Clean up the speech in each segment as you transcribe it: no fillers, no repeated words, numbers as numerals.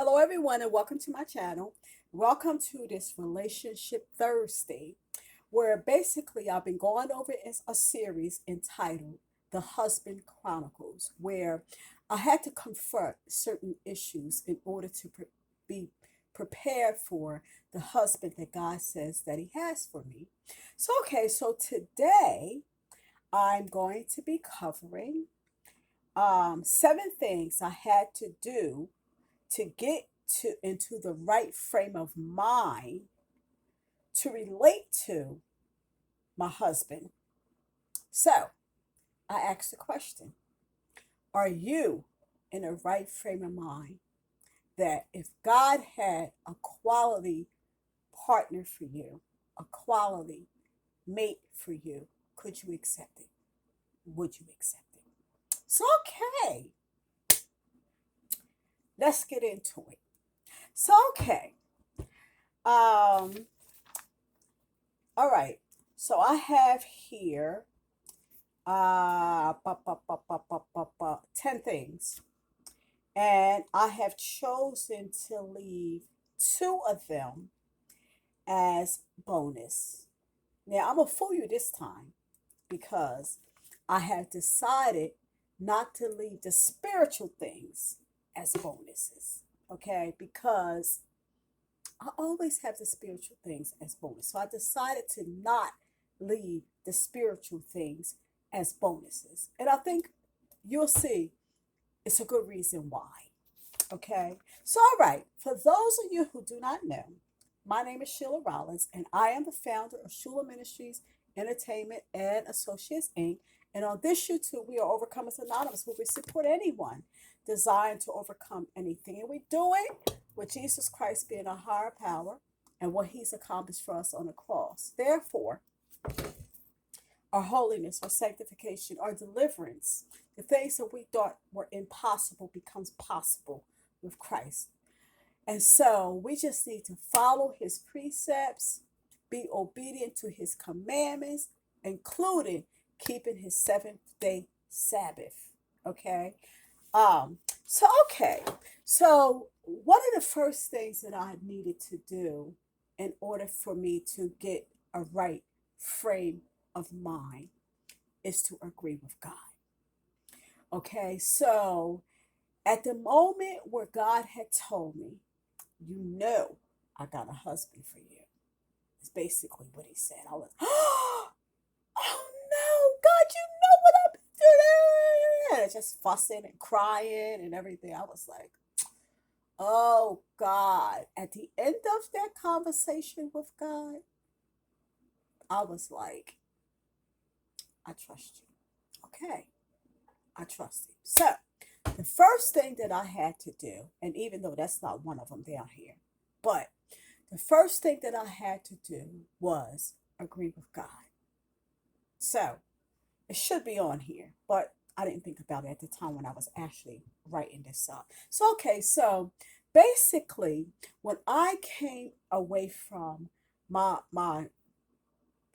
Hello, everyone, and welcome to my channel. Welcome to this Relationship Thursday, where basically I've been going over a series entitled The Husband Chronicles, where I had to confront certain issues in order to be prepared for the husband that God says that He has for me. So today I'm going to be covering 7 things I had to do to get to into the right frame of mind to relate to my husband. So I asked the question: are you in a right frame of mind that if God had a quality partner for you, a quality mate for you, could you accept it? Would you accept it? So, okay, let's get into it. So, okay, um, all right. So I have here 10 things. And I have chosen to leave 2 of them as bonus. Now, I'm going to fool you this time because I have decided not to leave the spiritual things as bonuses. Okay? Because I always have the spiritual things as bonus. So I decided to not leave the spiritual things as bonuses. And I think you'll see it's a good reason why. Okay. So, all right. For those of you who do not know, my name is Sheila Rollins, and I am the founder of H.U.L.A Ministries, Entertainment, and Associates, Inc. And on this YouTube, we are Overcomers Anonymous, where we support anyone designed to overcome anything. And we do it with Jesus Christ being a higher power and what He's accomplished for us on the cross. Therefore, our holiness, our sanctification, our deliverance, the things that we thought were impossible becomes possible with Christ. And so we just need to follow His precepts, be obedient to His commandments, including keeping His seventh-day Sabbath. Okay. Um, okay. So one of the first things that I needed to do in order for me to get a right frame of mind is to agree with God. Okay, so at the moment where God had told me, you know, I got a husband for you, is basically what He said. I was, oh no, God, you know what I've been doing. Just fussing and crying and everything. I was like, oh God. At the end of that conversation with God, I was like, I trust you. Okay, I trust Him. So, the first thing that I had to do, and even though that's not one of them down here, but the first thing that I had to do was agree with God. So it should be on here, but I didn't think about it at the time when I was actually writing this up. So, okay, so basically, when I came away from my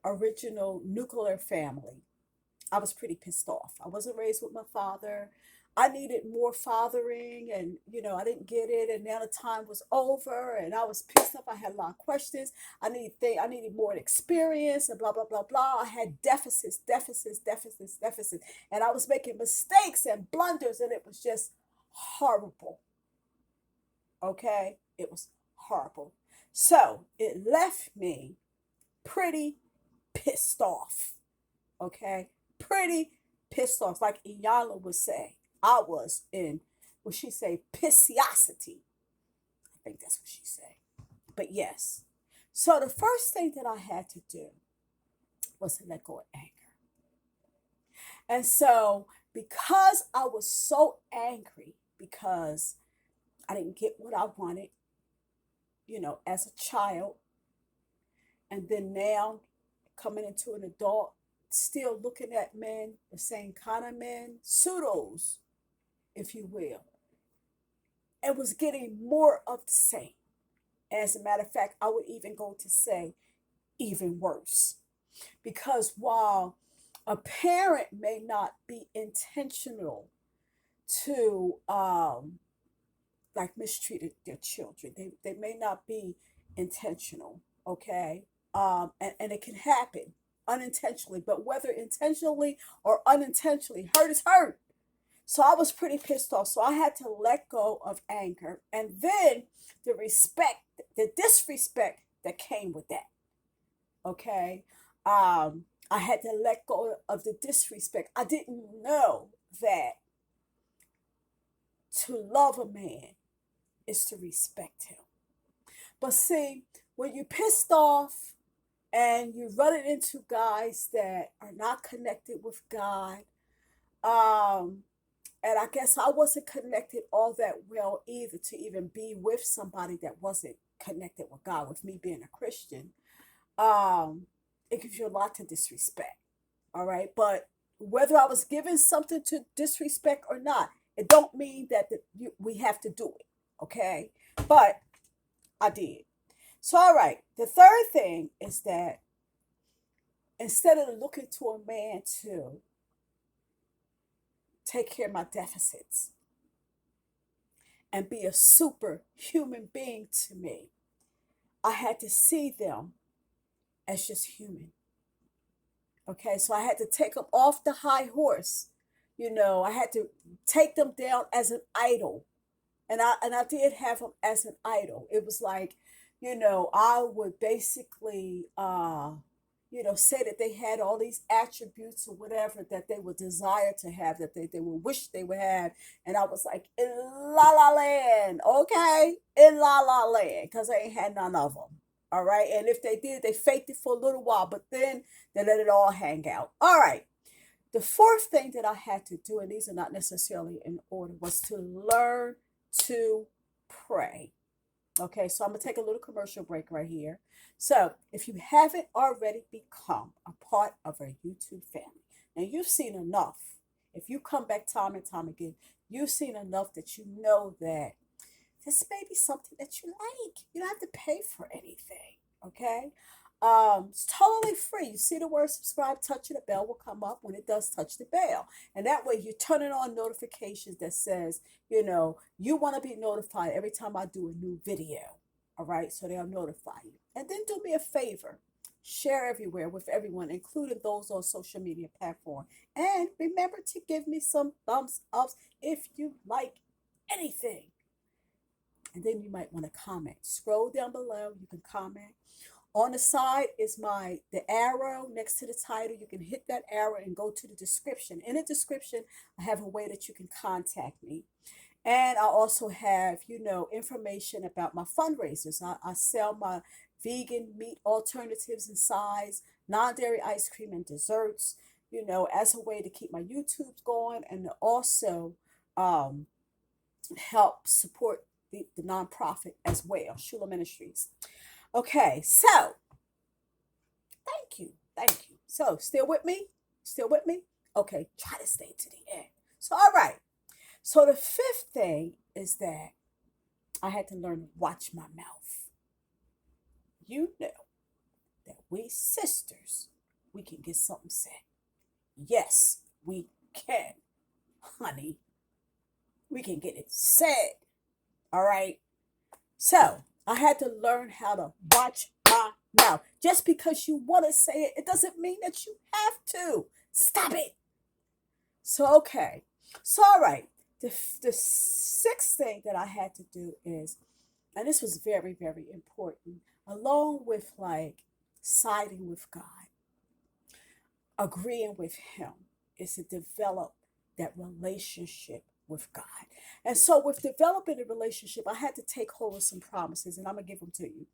original nuclear family, I was pretty pissed off. I wasn't raised with my father. I needed more fathering, and I didn't get it. And now the time was over, and I was pissed off. I had a lot of questions. I needed more experience, and blah blah blah blah. I had deficits, and I was making mistakes and blunders, and it was just horrible. Okay, it was horrible. So it left me pretty pissed off. Okay, pretty pissed off. Like Iyanla would say, I was in, would she say, pissiosity? I think that's what she said. But yes. So the first thing that I had to do was to let go of anger. And so because I was so angry because I didn't get what I wanted, as a child, and then now coming into an adult, still looking at men, the same kind of men, pseudos, if you will, and was getting more of the same. As a matter of fact, I would even go to say even worse. Because while a parent may not be intentional to like mistreated their children. They may not be intentional, okay? And it can happen unintentionally, but whether intentionally or unintentionally, hurt is hurt. So I was pretty pissed off. So I had to let go of anger. And then the respect, the disrespect that came with that. Okay. I had to let go of the disrespect. I didn't know that to love a man is to respect him. But see, when you're pissed off and you're running into guys that are not connected with God, um, and I guess I wasn't connected all that well either to even be with somebody that wasn't connected with God, with me being a Christian. Um, it gives you a lot to disrespect. All right. But whether I was given something to disrespect or not, it don't mean that we have to do it. Okay. But I did. So, all right. The third thing is that instead of looking to a man to take care of my deficits and be a superhuman being to me, I had to see them as just human. Okay, so I had to take them off the high horse. I had to take them down as an idol, and I did have them as an idol. It was like, I would basically, say that they had all these attributes or whatever that they would desire to have, that they would wish they would have, and I was like, in la la land, okay, in la la land, because I ain't had none of them. All right, and if they did, they faked it for a little while, but then they let it all hang out. All right. The fourth thing that I had to do, and these are not necessarily in order, was to learn to pray. Okay, so I'm going to take a little commercial break right here. So, if you haven't already become a part of our YouTube family, now you've seen enough. If you come back time and time again, you've seen enough that you know that this may be something that you like. You don't have to pay for anything. Okay. It's totally free. You see the word subscribe, touch it, the bell will come up when it does touch the bell. And that way you're turning on notifications that says, you want to be notified every time I do a new video. All right. So they'll notify you. And then do me a favor. Share everywhere with everyone, including those on social media platform. And remember to give me some thumbs ups if you like anything. And then you might want to comment. Scroll down below. You can comment. On the side is the arrow next to the title. You can hit that arrow and go to the description. In the description, I have a way that you can contact me. And I also have, information about my fundraisers. I sell my vegan meat alternatives and sides, non-dairy ice cream and desserts, as a way to keep my YouTube going and to also um, help support the nonprofit as well, H.U.L.A Ministries. Okay, so thank you. Thank you. So, still with me? Still with me? Okay, try to stay to the end. So, all right. So, the fifth thing is that I had to learn to watch my mouth. You know that we sisters, we can get something said. Yes, we can, honey. We can get it said. All right. So, I had to learn how to watch my mouth. Just because you want to say it, it doesn't mean that you have to. Stop it. So, okay. So, all right. The sixth thing that I had to do is, and this was very, very important, along with like siding with God, agreeing with Him, is to develop that relationship with God. And so, with developing a relationship, I had to take hold of some promises, and I'm gonna give them to you.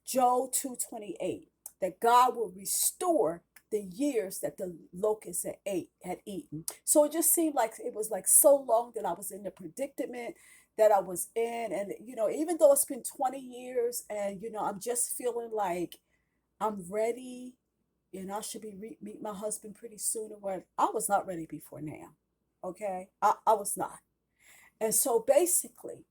Joel 2:28, that God will restore the years that the locusts had eaten. So it just seemed like it was like so long that I was in the predicament that I was in. And even though it's been 20 years and I'm just feeling like I'm ready and I should be meet my husband pretty soon or what, I was not ready before now. Okay. I was not. And so basically,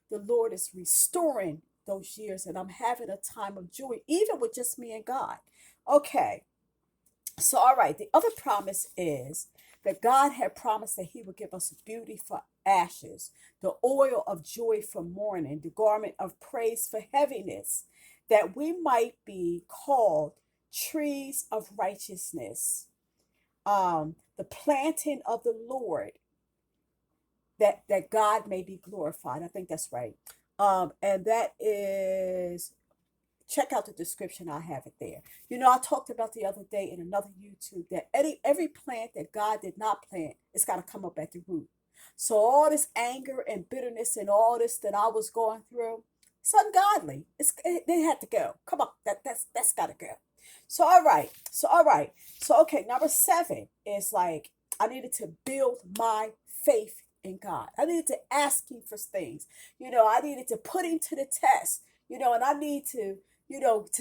the Lord is restoring those years, and I'm having a time of joy, even with just me and God. Okay, so all right, the other promise is that God had promised that He would give us beauty for ashes, the oil of joy for mourning, the garment of praise for heaviness, that we might be called trees of righteousness, the planting of the Lord, that God may be glorified. I think that's right. And that is, check out the description. I have it there. I talked about the other day in another YouTube that every plant that God did not plant, it's got to come up at the root. So all this anger and bitterness and all this that I was going through, it's ungodly. They had to go. Come on, that's got to go. So all right. So okay, number 7 is like I needed to build my faith in God. I needed to ask Him for things. I needed to put Him to the test. And I need to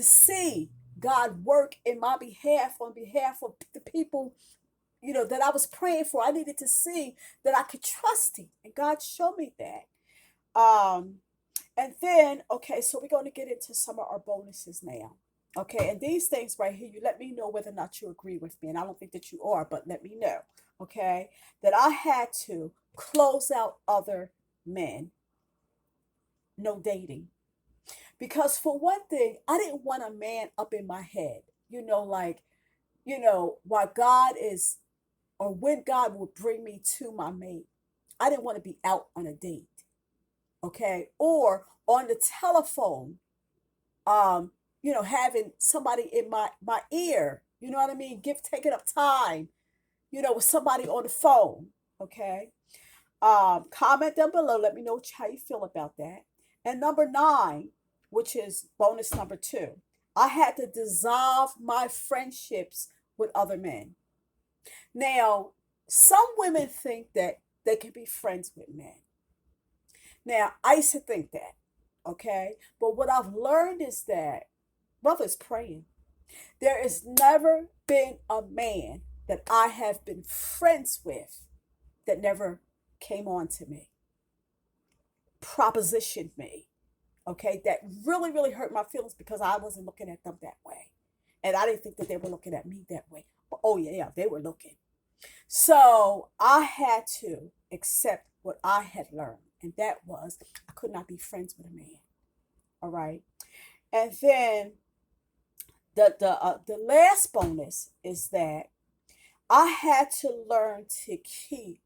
see God work in my behalf, on behalf of the people, that I was praying for. I needed to see that I could trust Him. And God showed me that. And then, okay, so we're going to get into some of our bonuses now. Okay, and these things right here, you let me know whether or not you agree with me. And I don't think that you are, but let me know. Okay, that I had to close out other men. No dating. Because for one thing, I didn't want a man up in my head, like, while God is, or when God would bring me to my mate, I didn't want to be out on a date, okay? Or on the telephone, having somebody in my ear, you know what I mean? Taking up time, with somebody on the phone, okay? Comment down below. Let me know how you feel about that. And number 9, which is bonus number 2, I had to dissolve my friendships with other men. Now, some women think that they can be friends with men. Now, I used to think that, okay? But what I've learned is that brothers praying. There has never been a man that I have been friends with that never came on to me, propositioned me, okay, that really, really hurt my feelings because I wasn't looking at them that way. And I didn't think that they were looking at me that way. But, oh, yeah, they were looking. So I had to accept what I had learned. And that was I could not be friends with a man. All right. And then the last bonus is that I had to learn to keep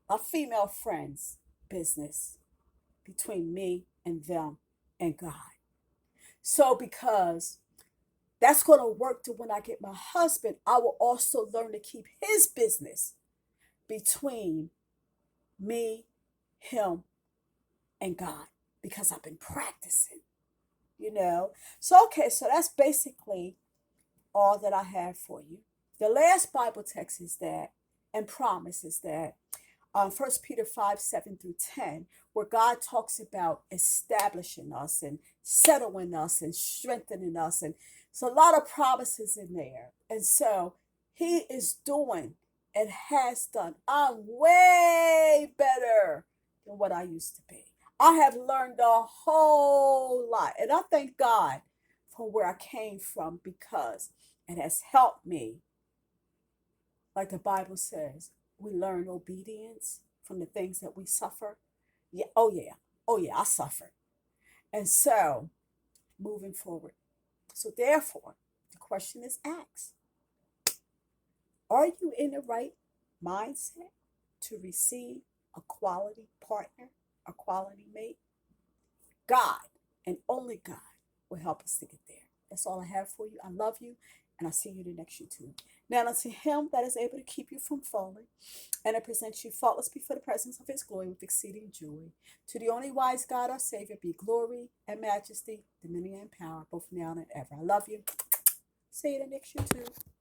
a female friend's business between me and them and God. So because that's going to work to when I get my husband, I will also learn to keep his business between me, him, and God because I've been practicing, So, okay, so that's basically all that I have for you. The last Bible text is that, and promise is that, 1 Peter 5, 7 through 10, where God talks about establishing us and settling us and strengthening us. And it's a lot of promises in there. And so He is doing and has done. I'm way better than what I used to be. I have learned a whole lot. And I thank God for where I came from because it has helped me. Like the Bible says, we learn obedience from the things that we suffer. Yeah, oh yeah, I suffered. And so, moving forward. So therefore, the question is asked, are you in the right mindset to receive a quality partner, a quality mate? God and only God will help us to get there. That's all I have for you. I love you, and I'll see you in the next YouTube. Now unto Him that is able to keep you from falling, and to present you faultless before the presence of His glory with exceeding joy. To the only wise God, our Savior, be glory and majesty, dominion and power, both now and ever. I love you. See you in the next YouTube.